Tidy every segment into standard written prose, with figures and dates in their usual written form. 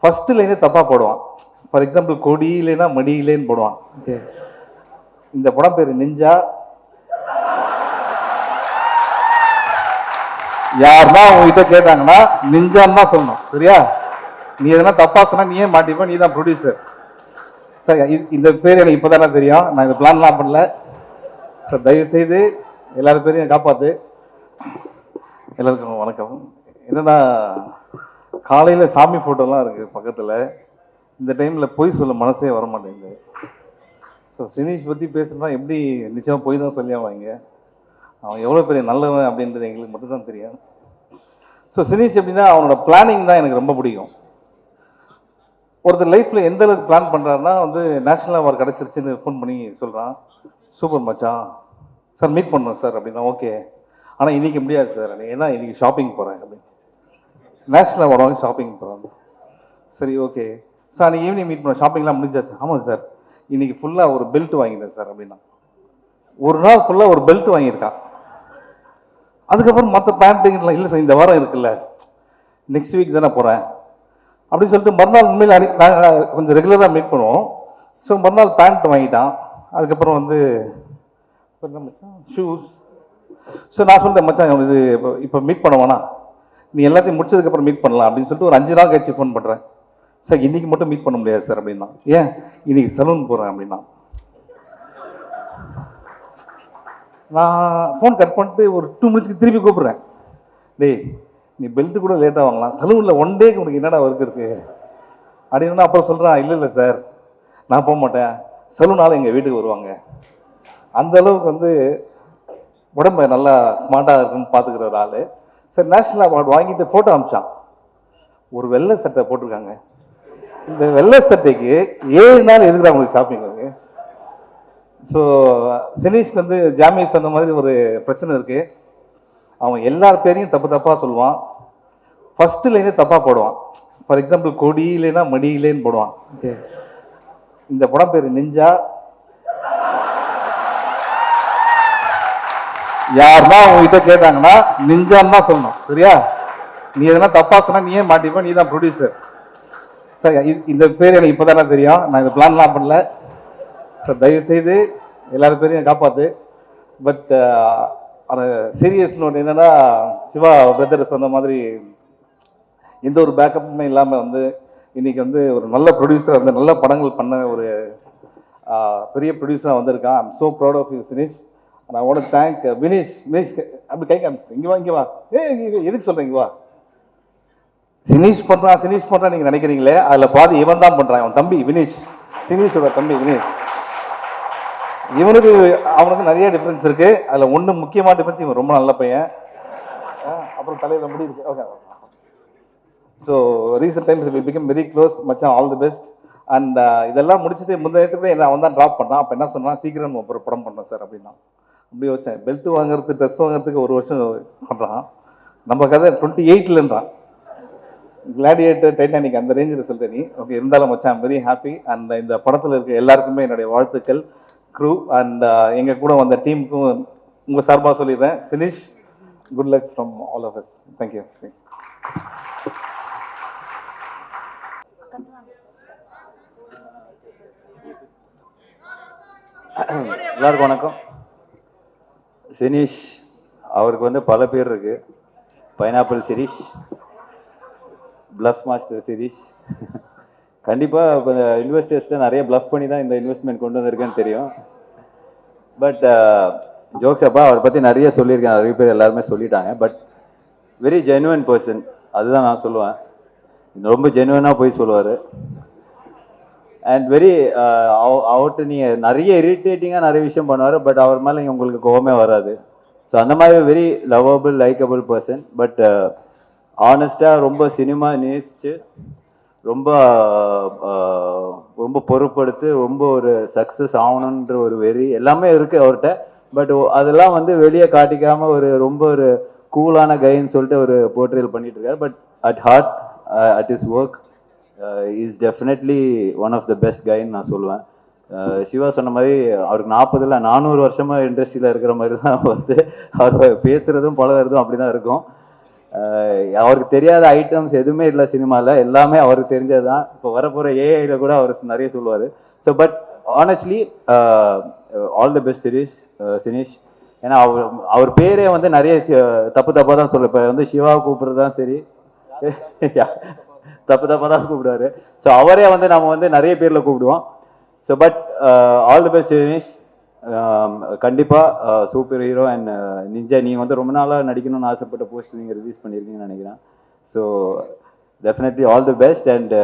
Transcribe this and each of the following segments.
First லைனே தப்பா போடுவான். ஃபார் எக்ஸாம்பிள் கொடி இல்லைன்னா மடி இல்லைன்னு போடுவான். ஓகே, இந்த படம் பேர் நிஞ்சா. யாருன்னா உங்ககிட்ட கேட்டாங்கன்னா நிஞ்சான்னு தான் சொல்லணும், சரியா? நீ எதனா தப்பா சொன்னா நீயே மாட்டிப்ப, நீ தான் ப்ரொடியூசர். சார் இந்த பேர் எனக்கு இப்போதானே தெரியும், நான் இந்த பிளான்லாம் பண்ணல சார். தயவு செய்து எல்லாரும் பேரையும் காப்பாத்து. எல்லாருக்கும் வணக்கம். என்னன்னா, காலையில் சாமி ஃபோட்டோலாம் இருக்குது பக்கத்தில். இந்த டைமில் பொய் சொல்ல மனசே வர மாட்டேங்குது. ஸோ சினீஷ் பற்றி பேசுகிறதா எப்படி நிச்சயமாக பொய் தான் சொல்லி வாங்க. அவன் எவ்வளோ பெரிய நல்லவன் அப்படின்றது எங்களுக்கு மட்டும்தான் தெரியும். ஸோ சினீஷ் எப்படின்னா அவனோட பிளானிங் தான் எனக்கு ரொம்ப பிடிக்கும். ஒருத்தர் லைஃப்பில் எந்த அளவுக்கு பிளான் பண்ணுறாருன்னா வந்து நேஷ்னல் அவார்டு கிடச்சிருச்சுன்னு ஃபோன் பண்ணி சொல்கிறான், சூப்பர் மச்சான் சார் மீட் பண்ணோம் சார் அப்படின்னா ஓகே, ஆனால் இன்றைக்கி முடியாது சார், ஏன்னா இன்றைக்கி ஷாப்பிங் போகிறேன் அப்படின்னு. நேஷ்னல் அவார்டு வாங்கி ஷாப்பிங் போகிறாங்க. சரி ஓகே சார், அன்றைக்கி ஈவினிங் மீட் பண்ண ஷாப்பிங்லாம் முடிஞ்சாச்சு. ஆமாம் சார், இன்றைக்கி ஃபுல்லாக ஒரு பெல்ட் வாங்கிட்டேன் சார் அப்படின்னா. ஒரு நாள் ஃபுல்லாக ஒரு பெல்ட் வாங்கியிருக்கான். அதுக்கப்புறம் மற்ற பேண்ட்டுங்கலாம் இல்லை சார், இந்த வாரம் இருக்குல்ல, நெக்ஸ்ட் வீக் தானே போகிறேன் அப்படின்னு சொல்லிட்டு மறுநாள் உண்மையில் நாங்கள் கொஞ்சம் ரெகுலராக மீட் பண்ணுவோம். ஸோ மறுநாள் பேண்ட் வாங்கிட்டான். அதுக்கப்புறம் வந்து ஷூஸ். ஸோ நான் சொல்லிட்டேன் மச்சான் இது இப்போ மீட் பண்ண வேணாம், நீ எல்லாத்தையும் முடிச்சதுக்கப்புறம் மீட் பண்ணலாம் அப்படின்னு சொல்லிட்டு ஒரு 5 நாள் கழிச்சு ஃபோன் பண்ணுறேன். சார் இன்றைக்கி மட்டும் மீட் பண்ண முடியாது சார் அப்படின்னா. ஏன்? இன்றைக்கி சலூன் போகிறேன் அப்படின்னா. நான் ஃபோன் கட் பண்ணிட்டு ஒரு 2 மினிட்ஸ்க்கு திருப்பி கூப்பிட்றேன். டேய் நீ பெல்ட்டு கூட லேட்டாக வாங்கலாம், சலூனில் 1 டேக்கு உனக்கு என்னடா ஒர்க் இருக்குது அப்படின்னா. அப்புறம் சொல்கிறான், இல்லை சார் நான் போக மாட்டேன், சலூனால் எங்கள் வீட்டுக்கு வருவாங்க. அந்த அளவுக்கு வந்து உடம்பு நல்லா ஸ்மார்ட்டாக இருக்குன்னு பார்த்துக்கிற ஒரு ஆள். சரி, நேஷ்னல் அவார்டு வாங்கிட்டு ஃபோட்டோ அனுப்பிச்சான். ஒரு வெள்ளை சட்டை போட்டிருக்காங்க. இந்த வெள்ளை சட்டைக்கு 7 நாள் எதுக்குறா உங்களுக்கு ஷாப்பிங் இருக்கு? ஸோ சினீஷ்க்கு வந்து ஜாமி சொன்ன மாதிரி ஒரு பிரச்சனை இருக்குது. அவன் எல்லார் பேரையும் தப்பாக சொல்லுவான். ஃபர்ஸ்ட் லைனே தப்பாக போடுவான். ஃபார் எக்ஸாம்பிள் கொடி இல்லைன்னா மடி இல்லைன்னு போடுவான். ஓகே, இந்த படம் பேர் நிஞ்சா. யாருன்னா உங்ககிட்ட கேட்டாங்கன்னா நிஞ்சான்னு தான் சொல்லணும், சரியா? நீ எதனா தப்பா சொன்னா நீயே மாட்டிப்ப, நீ தான் ப்ரொடியூசர். சார் இந்த பேர் எனக்கு இப்போதானே தெரியும், நான் இந்த பிளான்லாம் பண்ணல சார். தயவு செய்து எல்லாரும் பேரையும் காப்பாத்து. பட் சீரியஸ் நோட் என்னன்னா, சிவா பிரதர் சொன்ன மாதிரி எந்த ஒரு பேக்கப்புமே இல்லாமல் வந்து இன்னைக்கு வந்து ஒரு நல்ல ப்ரொடியூசர் வந்து நல்ல படங்கள் பண்ண ஒரு பெரிய ப்ரொடியூசராக வந்திருக்கான். I'm so proud of you Sineesh. நான் உட தேங்க் வினேஷ். அப்படி கை காமிச்சிட்டேன், இங்கே வா எதுக்கு சொல்கிறேன், இங்கே வா. சினீஷ் பண்ணுறான் நீங்கள் நினைக்கிறீங்களே, அதில் பாதி இவன் தான் பண்ணுறான். அவன் தம்பி வினேஷ், சினீஷோட தம்பி வினேஷ். அவனுக்கு நிறைய டிஃப்ரென்ஸ் இருக்குது. அதில் ஒன்று முக்கியமான டிஃப்ரென்ஸ், இவன் ரொம்ப நல்ல பையன். அப்புறம் தலையில் முடி இருக்கு. Okay, so recent times we become very close மச்சான், ஆல் தி பெஸ்ட். அண்ட் இதெல்லாம் முடிச்சுட்டு முந்தைய என்ன அவன் தான் ட்ராப் பண்ணான். அப்போ என்ன சொன்னான், சீக்கிரம் ஒரு படம் பண்ணோம் சார் அப்படின்னா. அப்படி வச்சேன். பெல்ட் வாங்குறது, ட்ரெஸ் வாங்குறதுக்கு 1 வருஷம் பண்ணுறான். நம்ம கதை 28லன்றான். கிளாடியேட்டர், டைட்டானிக் அந்த ரேஞ்சில் சொல்லிட்டேன் நீ. ஓகே, இருந்தாலும் மச்சான் ஐம் வெரி ஹாப்பி. அண்ட் இந்த படத்தில் இருக்க எல்லாருக்குமே என்னுடைய வாழ்த்துக்கள். க்ரூ அண்ட் எங்கள் கூட வந்த டீமுக்கும் உங்கள் சார்பாக சொல்லிடுறேன். Sineesh, good luck from all of us. Thank you. எல்லாருக்கும் வணக்கம். சினீஷ் அவருக்கு வந்து பல பேர் இருக்கு. Pineapple Sirish, bluff master Sirish. கண்டிப்பாக இப்போ இன்வெஸ்டர்ஸ்ட்டு நிறைய பிளஃப் பண்ணி தான் இந்த இன்வெஸ்ட்மெண்ட் கொண்டு வந்திருக்கேன்னு தெரியும். பட் ஜோக்ஸ் அப்பா அவரை பற்றி நிறைய சொல்லியிருக்கேன், நிறைய பேர் எல்லாருமே சொல்லிட்டாங்க. பட் வெரி ஜென்யூன் பர்சன், அதுதான் நான் சொல்லுவேன். ரொம்ப ஜென்யூனாக போய் சொல்லுவார். அண்ட் வெரி அவர்கிட்ட நீங்கள் நிறைய இரிட்டேட்டிங்காக நிறைய விஷயம் பண்ணுவார். பட் அவர் மேலே உங்களுக்கு கோவமே வராது. ஸோ அந்த மாதிரி very lovable, likable person. But ஆனஸ்டாக ரொம்ப சினிமா நேசிச்சு ரொம்ப ரொம்ப பொறுப்படுத்து ரொம்ப ஒரு சக்ஸஸ் ஆகணுன்ற ஒரு வெறி எல்லாமே இருக்குது அவர்கிட்ட. பட் அதெல்லாம் வந்து வெளியே காட்டிக்காமல் ஒரு ரொம்ப ஒரு கூலான கைன்னு சொல்லிட்டு ஒரு போர்ட்ரேல் பண்ணிட்டு இருக்காரு. But at heart, at is work, is definitely one of the best கைன்னு நான் சொல்லுவேன். சிவா சொன்ன மாதிரி அவருக்கு 40 இல்லை 400 வருஷமாக இண்டஸ்ட்ரியில் இருக்கிற மாதிரி தான் வந்து அவர் பேசுகிறதும் பழகிறதும் அப்படி தான் இருக்கும். அவருக்கு தெரியாத ஐட்டம்ஸ் எதுவுமே இல்லை சினிமாவில், எல்லாமே அவருக்கு தெரிஞ்சது தான். இப்போ வரப்போகிற ஏஐல கூட அவர் நிறைய சொல்லுவார். So but honestly all the best Sineesh. ஏன்னா அவர் பேரே வந்து நிறைய தப்பு தப்பாக தான் சொல்ல. இப்போ வந்து சிவா கூப்பிடுறது தான் சரி, தப்பு தப்பாக தான் கூப்பிடுவாரு. ஸோ அவரே வந்து நம்ம வந்து நிறைய பேரில் கூப்பிடுவோம். So but all the best Sineesh. கண்டிப்பாக சூப்பர் ஹீரோ அண்ட் நிஞ்சா. நீங்கள் வந்து ரொம்ப நாளாக நடிக்கணும்னு ஆசைப்பட்ட போஸ்ட் நீங்கள் ரிலீஸ் பண்ணியிருக்கீங்கன்னு நினைக்கிறேன். So definitely all the best and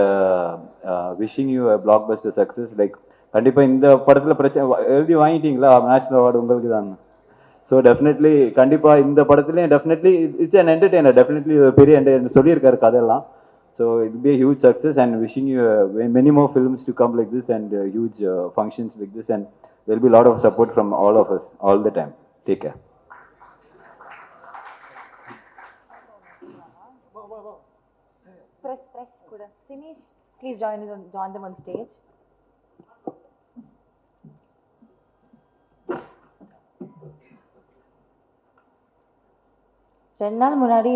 wishing you a black Bastar success. Like கண்டிப்பாக இந்த படத்தில் பிரச்சனை எழுதி வாங்கிட்டீங்களா, நேஷனல் அவார்டு உங்களுக்கு தான். ஸோ டெஃபினெட்லி கண்டிப்பாக இந்த படத்துலேயும் definitely it's an entertainer. Definitely பெரிய என்டர்டெய்னர் சொல்லியிருக்காரு கதையெல்லாம். So it be a huge success and wishing you many more films to come like this and huge functions like this, and there will be a lot of support from all of us all the time. Take care. Press kuda. Sineesh, please join them on stage. ரெண்டு நாள் முன்னாடி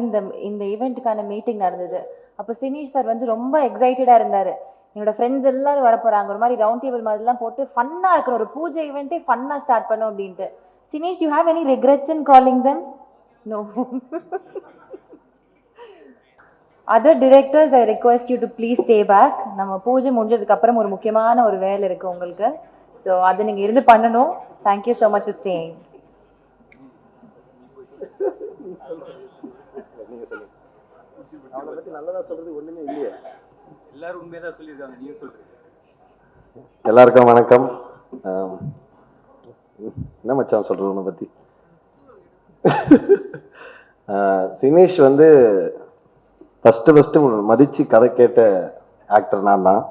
இந்த ஈவெண்ட்டுக்கான meeting நடந்தது. அப்போ Sineesh sir வந்து ரொம்ப எக்ஸைட்டடாக இருந்தார். என்னோட ஃப்ரெண்ட்ஸ் எல்லாரும் வர போகிறாங்க, ஒரு மாதிரி ரவுண்ட் டேபிள் மாதிரிலாம் போட்டு ஃபன்னாக இருக்கணும், ஒரு பூஜை ஈவெண்ட்டே ஃபன்னாக ஸ்டார்ட் பண்ணோம் அப்படின்ட்டு. Sineesh, you have any regrets in calling them? No. Other directors, I request you to please stay back. நம்ம பூஜை முடிஞ்சதுக்கப்புறம் ஒரு முக்கியமான ஒரு வேலை இருக்குது உங்களுக்கு. ஸோ அதை நீங்கள் இருந்து பண்ணணும். Thank you so much for staying. எல்லாருக்கும் வணக்கம். என்ன மச்சான் சொல்றது உன்னை பத்தி? சினீஷ் வந்து ஃபர்ஸ்ட் மதிச்சு கதை கேட்ட ஆக்டர் நான் தான்.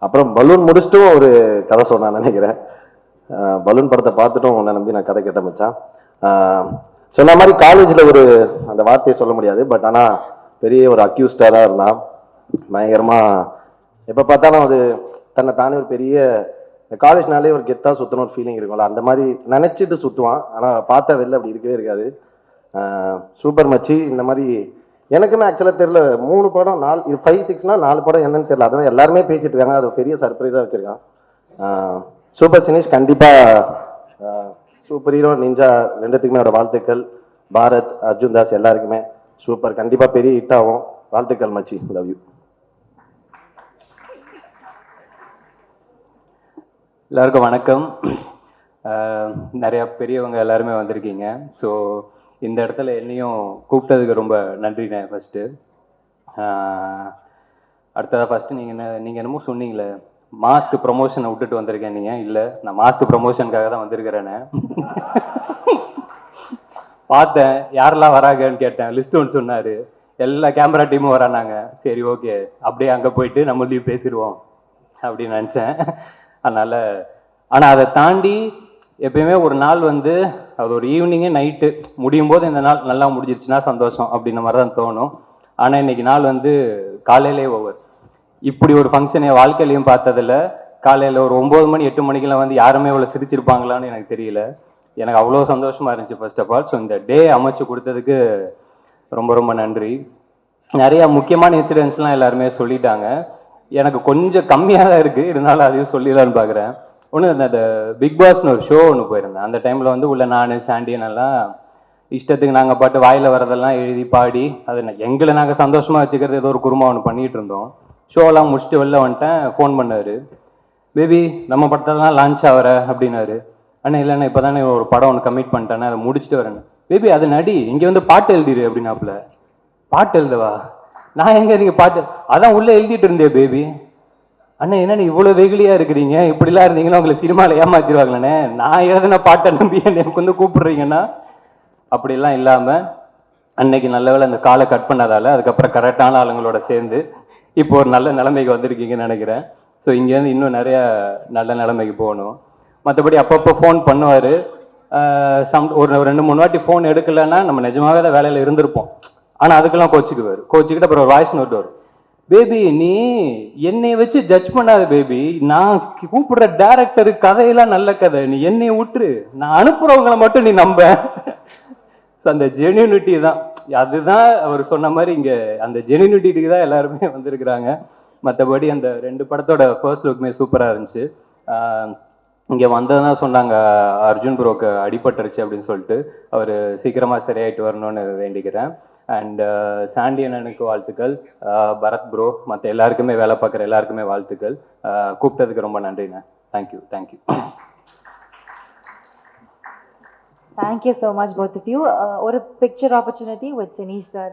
அப்புறம் பலூன் முடிச்சுட்டும் ஒரு கதை சொன்னான்னு நினைக்கிறேன். பலூன் படத்தை பார்த்துட்டும் உன்னை நம்பி நான் கதை கேட்ட மச்சான். சொன்ன மாதிரி காலேஜில் ஒரு அந்த வார்த்தையை சொல்ல முடியாது, பட் ஆனால் பெரிய ஒரு அக்யூஸ்டாக இருந்தான். பயங்கரமாக எப்போ பார்த்தாலும் அது தன்னை தானே ஒரு பெரிய காலேஜ்னாலே ஒரு கெத்தாக சுற்றணும் ஒரு ஃபீலிங் இருக்கும்ல, அந்த மாதிரி நினச்சிட்டு சுற்றுவான். ஆனால் பார்த்தா வெளில அப்படி இருக்கவே இருக்காது. சூப்பர் மச்சி. இந்த மாதிரி எனக்குமே ஆக்சுவலாக தெரில, 3 படம் 4 இது 5 6னா 4 படம் என்னன்னு தெரியல. அதான் எல்லாருமே பேசிட்டு இருக்காங்க, அது பெரிய சர்ப்ரைஸாக வச்சுருக்கான். சூப்பர் சினீஷ். கண்டிப்பாக சூப்பர் ஹீரோ நிஞ்சா ரெண்டுத்துக்குமே என்னோட வாழ்த்துக்கள். பாரத், அர்ஜுன் தாஸ் எல்லாருக்குமே சூப்பர். கண்டிப்பாக பெரிய ஹிட் ஆகும். வாழ்த்துக்கள் மச்சி. Love you. எல்லாருக்கும் வணக்கம். நிறையா பெரியவங்க எல்லாருமே வந்திருக்கீங்க. ஸோ இந்த இடத்துல என்னையும் கூப்பிட்டதுக்கு ரொம்ப நன்றிண்ணே ஃபஸ்ட்டு. அடுத்ததாக ஃபஸ்ட்டு நீங்கள் என்னமோ சொன்னீங்களே, மாஸ்க் ப்ரொமோஷனை விட்டுட்டு வந்திருக்கேன். நீங்கள் இல்லை, நான் மாஸ்க் ப்ரொமோஷனுக்காக தான் வந்திருக்கிறேன்னு பார்த்தேன். யாரெல்லாம் வராங்கன்னு கேட்டேன், லிஸ்ட் ஒன்று சொன்னார். எல்லா கேமரா டீமும் வரானாங்க. சரி ஓகே, அப்படியே அங்கே போயிட்டு நம்மளையும் பேசிடுவோம் அப்படின்னு நினச்சேன். அதனால் ஆனால் அதை தாண்டி எப்பயுமே ஒரு நாள் வந்து அது ஒரு ஈவினிங்கே நைட்டு முடியும் போது இந்த நாள் நல்லா முடிஞ்சிருச்சுன்னா சந்தோஷம் அப்படின்ற மாதிரி தான் தோணும். ஆனால் இன்னைக்கு நாள் வந்து காலையிலே ஓவர். இப்படி ஒரு ஃபங்க்ஷனை வாழ்க்கையிலையும் பார்த்ததில்ல. காலையில் ஒரு 9 மணி 8 மணிக்கெல்லாம் வந்து யாருமே இவ்வளோ சிரிச்சிருப்பாங்களான்னு எனக்கு தெரியல. எனக்கு அவ்வளோ சந்தோஷமாக இருந்துச்சு ஃபர்ஸ்ட் ஆஃப் ஆல். ஸோ இந்த டே அமைச்சு கொடுத்ததுக்கு ரொம்ப ரொம்ப நன்றி. நிறையா முக்கியமான இன்சிடென்ட்ஸ்லாம் எல்லாருமே சொல்லிட்டாங்க. எனக்கு கொஞ்சம் கம்மியாக தான் இருக்குது, இருந்தாலும் அதையும் சொல்லிடலான்னு பார்க்குறேன். ஒன்று அந்த பிக் பாஸ்னு ஒரு ஷோ ஒன்று போயிருந்தேன். அந்த டைமில் வந்து உள்ள நான் சாண்டியன் எல்லாம் இஷ்டத்துக்கு நாங்கள் பாட்டு வாயில் வரதெல்லாம் எழுதி பாடி அது எங்களை நாங்கள் சந்தோஷமாக வச்சுக்கிறது ஏதோ ஒரு குருமா ஒன்று பண்ணிகிட்டு இருந்தோம். ஷோலாம் முடிச்சுட்டு வெளில வந்துட்டேன். ஃபோன் பண்ணார், பேபி நம்ம படத்தெல்லாம் லான்ச் ஆகிற அப்படின்னாரு. அண்ணா இல்லைண்ணா இப்போ தானே ஒரு படம் ஒன்று கமிட் பண்ணிட்டேன்னா அதை முடிச்சுட்டு வரேன். பேபி அது நடி, இங்கே வந்து பாட்டு எழுதிரு அப்படின்னாப்புல. பாட்டு எழுதவா? நான் எங்கே நீங்கள் பாட்டு அதான் உள்ளே எழுதிட்டு இருந்தேன் பேபி. அண்ணா என்ன நீ இவ்வளோ வெகுலியாக இருக்கிறீங்க, இப்படிலாம் இருந்தீங்கன்னா உங்களை சினிமாவில் ஏமாத்திடுவாங்களேண்ணே. நான் எழுதின பாட்டை நம்பி எனக்கு வந்து கூப்பிடுறீங்கன்னா அப்படிலாம் இல்லாமல் அன்னைக்கு நல்ல வேலை அந்த காலை கட் பண்ணதால் அதுக்கப்புறம் கரெக்டான ஆளுங்களோட சேர்ந்து இப்போ ஒரு நல்ல நிலைமைக்கு வந்திருக்கீங்கன்னு நினைக்கிறேன். ஸோ இங்கேருந்து இன்னும் நிறைய நல்ல நிலைமைக்கு போகணும். மற்றபடி அப்பப்போ ஃபோன் பண்ணுவார். ஒரு 2-3 வாட்டி ஃபோன் எடுக்கலைன்னா நம்ம நிஜமாவே தான் வேலையில் இருந்திருப்போம். ஆனால் அதுக்கெல்லாம் கோச்சிக்கிட்டு அப்புறம் ஒரு வாய்ஸ் நோட் வரும், பேபி நீ என்னை வச்சு ஜட்ஜ் பண்ணாத பேபி, நான் கூப்பிடுற டேரக்டரு கதையெல்லாம் நல்ல கதை, நீ என்னை விட்டுரு, நான் அனுப்புறவங்களை மட்டும் நீ நம்ப. ஸோ அந்த ஜென்யூனிட்டி தான், அதுதான் அவர் சொன்ன மாதிரி இங்கே அந்த ஜென்யூனிட்டிக்கு தான் எல்லாருமே வந்திருக்கிறாங்க. மற்றபடி அந்த 2 படத்தோட ஃபர்ஸ்ட் லுக்குமே சூப்பராக இருந்துச்சு. இங்கே வந்ததான் சொன்னாங்க அர்ஜுன் ப்ரோக்கு அடிபட்டுருச்சு அப்படின்னு சொல்லிட்டு, அவர் சீக்கிரமாக சரியாயிட்டு வரணும்னு வேண்டிக்கிறேன். அண்ட் சாண்டி அண்ணனுக்கு வாழ்த்துக்கள், பரத் ப்ரோ, மற்ற எல்லாருக்குமே வேலை பார்க்குற எல்லாருக்குமே வாழ்த்துக்கள். கூப்பிட்டதுக்கு ரொம்ப நன்றிண்ணே. Thank you thank you. Thank you so much both of you. ஒரு picture opportunity with Sinish sir.